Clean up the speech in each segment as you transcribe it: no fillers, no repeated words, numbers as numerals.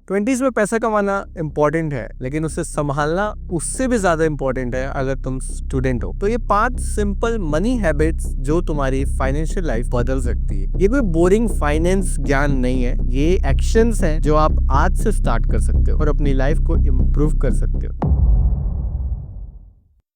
20s में पैसा कमाना इम्पोर्टेंट है, लेकिन उसे संभालना उससे भी ज्यादा इम्पोर्टेंट है अगर तुम स्टूडेंट हो। तो ये 5 सिंपल मनी हैबिट्स जो तुम्हारी फाइनेंशियल लाइफ बदल सकती है। ये कोई बोरिंग फाइनेंस ज्ञान नहीं है, ये एक्शंस हैं जो आप आज से स्टार्ट कर सकते हो और अपनी लाइफ को इम्प्रूव कर सकते हो।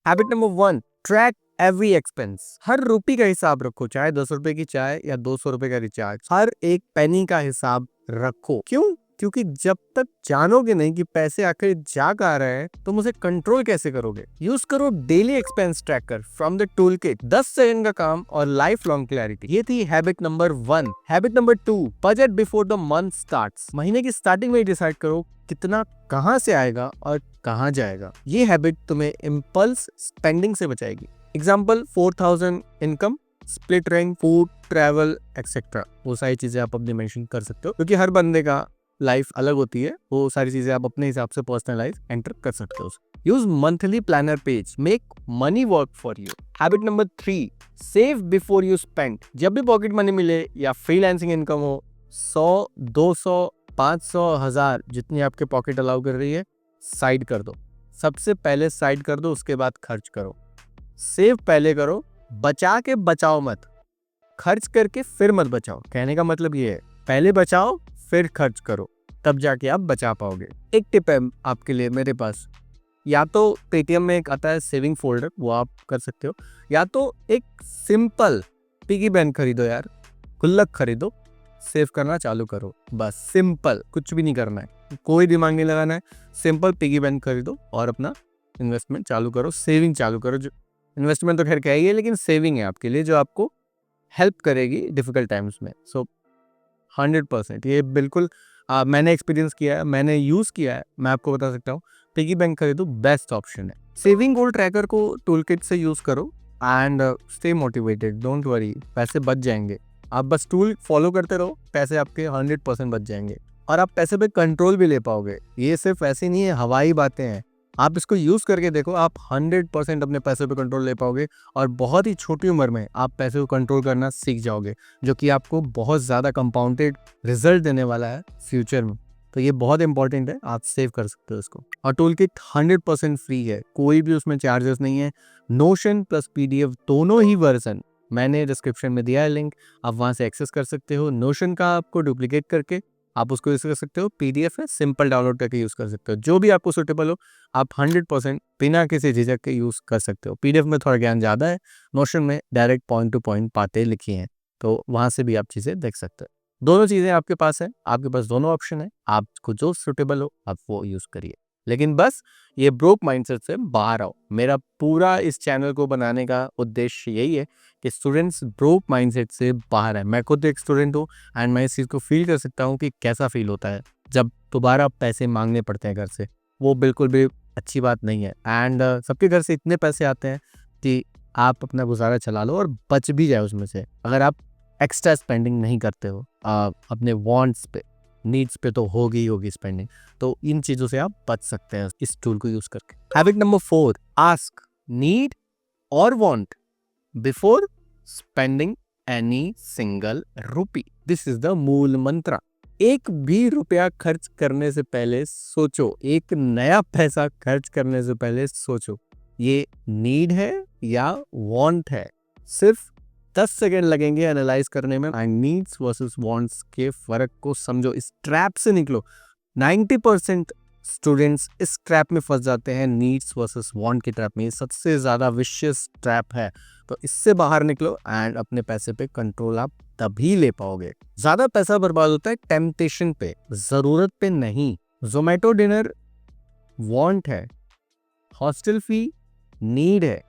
Habit number 1, track every expense. हर रुपये का हिसाब रखो, चाहे 10 रुपए की चाय या 200 रुपए का रिचार्ज। हर एक पेनी का हिसाब रखो। क्यों? क्योंकि जब तक जानोगे नहीं कि पैसे आखिर जा कहाँ रहे हैं, तुम उसे कंट्रोल कैसे करोगे। यूज करो daily expense tracker from the tool kit. 10 second का काम और लाइफ लॉन्ग क्लैरिटी। ये थी habit number 1। Habit number 2, budget before the month starts. महीने की स्टार्टिंग में ही डिसाइड करो कितना कहाँ से आएगा और कहाँ जाएगा। ये हैबिट तुम्हें इम्पल्स स्पेंडिंग से बचाएगी। Example, 4000 income, split rent, food, travel etcetera. वो सारी चीजें आप अपने मेंशन कर सकते हो, क्योंकि हर बंदे का लाइफ अलग होती है। वो सारी चीजें आप अपने हिसाब से पर्सनलाइज एंटर कर सकते हो। Use monthly planner page, make money work for you. Habit number 3, save before you spend. जब भी पॉकेट मनी मिले या फ्रीलांसिंग इनकम हो, 100, 200, 500, 1000 जितनी आपके पॉकेट अलाउ कर रही है, साइड कर दो। सबसे पहले साइड कर दो, उसके बाद खर्च करो। सेव पहले करो, बचा के बचाओ मत। खर्च करके फिर मत बचाओ। कहने का मतलब ये है, पहले बचाओ फिर खर्च करो, तब जाके आप बचा पाओगे। एक टिप है आपके लिए मेरे पास, या तो पेटीएम में एक आता है सेविंग फोल्डर, वो आप कर सकते हो, या तो एक सिंपल पिगी बैंक खरीदो यार, गुल्लक खरीदो, सेव करना चालू करो। बस सिंपल, कुछ भी नहीं करना है, कोई दिमाग नहीं लगाना है। सिंपल पिगी बैंक खरीदो और अपना इन्वेस्टमेंट चालू करो, सेविंग चालू करो। जो इन्वेस्टमेंट तो खैर क्या ही है, लेकिन सेविंग है आपके लिए जो आपको हेल्प करेगी डिफिकल्ट टाइम्स में। सो 100% ये बिल्कुल मैंने एक्सपीरियंस किया है, मैंने यूज किया है, मैं आपको बता सकता हूँ। पिगी बैंक खरीदो, बेस्ट ऑप्शन है। सेविंग गोल ट्रैकर को टूल किट से यूज करो and stay motivated, don't worry, पैसे बच जाएंगे। आप बस टूल फॉलो करते रहो, पैसे आपके 100% बच जाएंगे और आप पैसे पे कंट्रोल भी ले पाओगे। ये सिर्फ ऐसी नहीं है हवाई बातें हैं, आप इसको यूज करके देखो, आप 100% अपने पैसे पे कंट्रोल ले पाओगे और बहुत ही छोटी उम्र में आप पैसे को कंट्रोल करना सीख जाओगे, जो कि आपको बहुत ज़्यादा कंपाउंडेड रिजल्ट देने वाला है फ्यूचर में। तो ये बहुत इंपॉर्टेंट है, आप सेव कर सकते हो इसको। और टूल किट 100% फ्री है, कोई भी उसमें चार्जेस नहीं है। नोशन प्लस पीडीएफ दोनों ही वर्जन मैंने डिस्क्रिप्शन में दिया है लिंक, आप वहाँ से एक्सेस कर सकते हो। नोशन का आपको डुप्लीकेट करके आप उसको यूज कर सकते हो, पीडीएफ है सिंपल डाउनलोड करके यूज कर सकते हो। जो भी आपको सुटेबल हो आप 100% बिना किसी झिझक के यूज कर सकते हो। पीडीएफ में थोड़ा ज्ञान ज़्यादा है, नोशन में डायरेक्ट पॉइंट टू पॉइंट बातें लिखी हैं, तो वहाँ से भी आप चीज़ें देख सकते हो। दोनों चीज़ें आपके पास है, आपके पास दोनों ऑप्शन है, आपको जो सुटेबल हो आप वो यूज करिए। लेकिन बस ये ब्रोक माइंडसेट से बाहर आओ। मेरा पूरा इस चैनल को बनाने का उद्देश्य यही है कि स्टूडेंट्स ब्रोक माइंडसेट से बाहर आए। मैं खुद एक स्टूडेंट हूँ एंड मैं इस चीज़ को फील कर सकता हूँ कि कैसा फील होता है जब दोबारा पैसे मांगने पड़ते हैं घर से। वो बिल्कुल भी अच्छी बात नहीं है एंड सबके घर से इतने पैसे आते हैं कि आप अपना गुजारा चला लो और बच भी जाए उसमें से, अगर आप एक्स्ट्रा स्पेंडिंग नहीं करते हो। अपने वांट्स पे, नीड्स पे तो होगी ही होगी स्पेंडिंग, तो इन चीज़ों से आप बच सकते हैं इस टूल को यूज करके। हैबिट नंबर 4, आस्क, नीड और want before spending any single rupee. This is the मूल मंत्र। एक भी रुपया खर्च करने से पहले सोचो, एक नया पैसा खर्च करने से पहले सोचो, ये नीड है या वांट है। सिर्फ 10 सेकेंड लगेंगे एनालाइज करने में एंड नीड्स वर्सेस वांट्स के फर्क को समझो। इस ट्रैप से निकलो। 90% स्टूडेंट्स इस ट्रैप में फंस जाते हैं, नीड्स वर्सेस वांट के ट्रैप में। ये सबसे ज्यादा विशियस ट्रैप है, तो इससे बाहर निकलो एंड अपने पैसे पे कंट्रोल आप तभी ले पाओगे। ज्यादा पैसा बर्बाद होता है टेम्पटेशन पे, जरूरत पे नहीं। जोमेटो डिनर वांट है, हॉस्टल फी नीड है।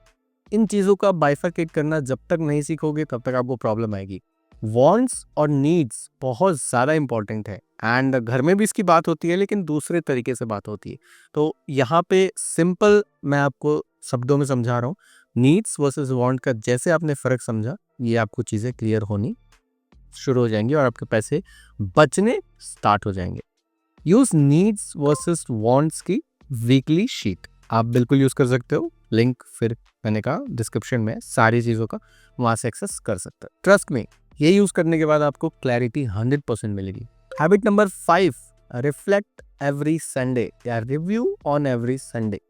इन चीजों का बाइफरकेट करना जब तक नहीं सीखोगे तब तक आपको प्रॉब्लम आएगी। वांट्स और नीड्स बहुत ज़्यादा इंपॉर्टेंट है एंड घर में भी इसकी बात होती है, लेकिन दूसरे तरीके से बात होती है। तो यहाँ पे सिंपल मैं आपको शब्दों में समझा रहा हूँ, नीड्स वर्सेस वांट का जैसे आपने फ़र्क समझा, ये आपको चीज़ें क्लियर होनी शुरू हो जाएंगी और आपके पैसे बचने स्टार्ट हो जाएंगे। यूज़ नीड्स वर्सेस वांट्स की वीकली शीट आप बिल्कुल यूज़ कर सकते हो। लिंक फिर मैंने कहा डिस्क्रिप्शन में, सारी चीज़ों का वहाँ से एक्सेस कर सकते हो। ट्रस्ट में ये यूज़ करने के बाद आपको क्लैरिटी 100% मिलेगी। Habit number 5, reflect every Sunday या review on every Sunday.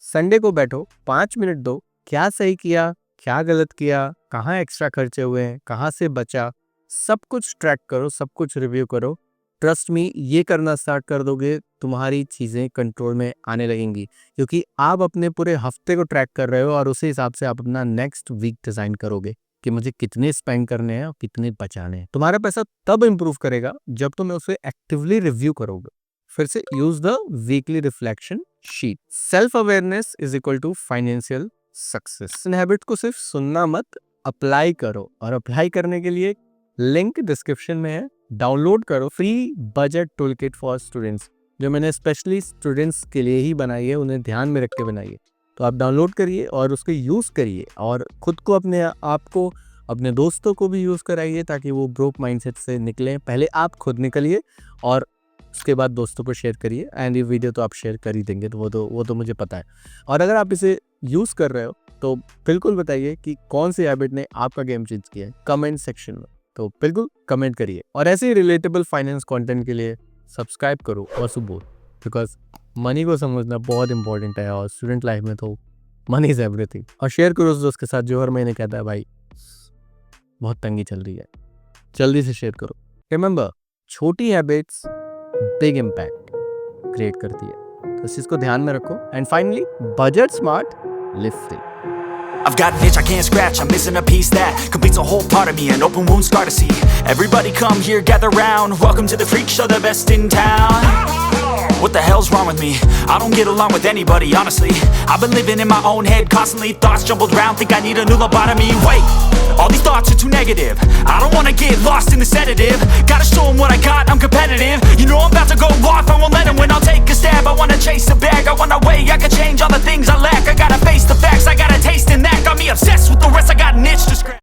Sunday को बैठो, 5 मिनट दो, क्या सही किया, क्या गलत किया, कहाँ एक्स्ट्रा खर्चे हुए हैं, कहाँ से बचा, सब कुछ ट्रैक करो, सब कुछ रिव्यू करो। ट्रस्ट मी, ये करना स्टार्ट कर दोगे, तुम्हारी चीज़ें कंट्रोल में आने लगेंगी, क्योंकि आप अपने पूरे हफ्ते को ट्रैक कर रहे हो और उसी हिसाब से आप अपना नेक्स्ट वीक डिज़ाइन करोगे कि मुझे कितने स्पेंड करने हैं और कितने बचाने हैं। तुम्हारा पैसा तब इंप्रूव करेगा जब तुम उसे एक्टिवली रिव्यू करोगे। फिर से use the weekly reflection sheet. Self awareness is equal to financial success. इन हैबिट को सिर्फ सुनना मत, अप्लाई करो। और अप्लाई करने के लिए लिंक डिस्क्रिप्शन में है, डाउनलोड करो free budget tool kit for students, जो मैंने स्पेशली स्टूडेंट्स के लिए ही बनाई है, उन्हें ध्यान में रख के बनाई है। तो आप डाउनलोड करिए और उसको यूज़ करिए और खुद को, अपने आप को, अपने दोस्तों को भी यूज़ कराइए ताकि वो ब्रोक माइंडसेट से निकलें। पहले आप खुद निकलिए और उसके बाद दोस्तों को शेयर करिए। एंड ये वीडियो तो आप शेयर कर ही देंगे, तो वो तो मुझे पता है। और अगर आप इसे यूज़ कर रहे हो तो बिल्कुल बताइए कि कौन सी हैबिट ने आपका गेम चेंज किया है कमेंट सेक्शन में। तो बिल्कुल कमेंट करिए और ऐसे ही रिलेटेबल फाइनेंस कंटेंट के लिए सब्सक्राइब करो और सुबोध, बिकॉज मनी को समझना बहुत इंपॉर्टेंट है और स्टूडेंट लाइफ में तो मनी इज एवरीथिंग। और शेयर करो उस दोस्त के साथ जो हर महीने कहता है भाई बहुत तंगी चल रही है, जल्दी से शेयर करो। रिमेंबर, छोटी हैबिट्स बिग इम्पैक्ट क्रिएट करती है, तो इस चीज को ध्यान में रखो। And finally, budget smart, live free. I've got an itch I can't scratch, I'm missing a piece that completes a whole part of me, an open wound scar to see. Everybody come here, gather round, welcome to the freak show, the best in town. What the hell's wrong with me? I don't get along with anybody, honestly. I've been living in my own head constantly, thoughts jumbled round, think I need a new lobotomy. Wait, all these thoughts are too negative, I don't wanna get lost in the sedative. Gotta show them what I got, I'm competitive. You know I'm about to go off, I won't let them win, I'll take a stab. I wanna chase a bag, I wanna weigh, I can change all the things I